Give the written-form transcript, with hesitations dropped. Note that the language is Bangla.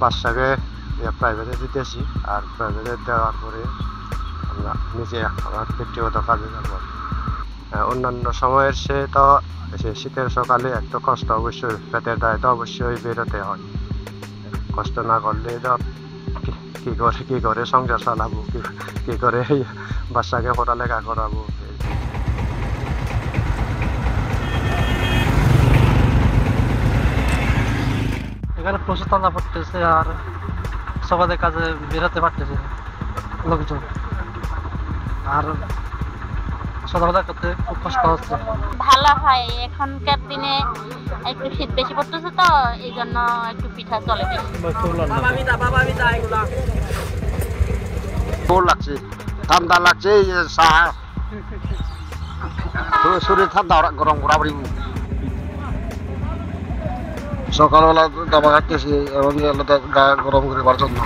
বাচ্চাকে প্রাইভেটে দিতেছি, আর প্রাইভেটে দেওয়ার পরে আমরা নিজে আমার ব্যক্তিগত কাজে যাব। অন্যান্য সময়ের সে শীতের সকালে একটু কষ্ট অবশ্যই, পেটের দায় তো অবশ্যই বেরোতে হয়। কষ্ট না করলে তো কি করে সংসার চালাবো, কি করে বাচ্চাকে পড়ালেখা করাবো। এখানে প্রচুর ঠান্ডা পড়তেছে, আর সবাই কাজে বেরোতে পারতেছে না লোকজন, আর সদাবেলা করতে খুব কষ্ট হচ্ছে। ভালো হয়, এখনকার দিনে একটু শীত বেশি পড়তেছে তো এই জন্য একটু পিঠা চলে বেশি। লাগছে, ঠান্ডা লাগছে, শরীর ঠান্ডা গরম ঘোরাঘুরি। সকালবেলা দাবা খাইতেছি এবং গা গরম করে জন্য।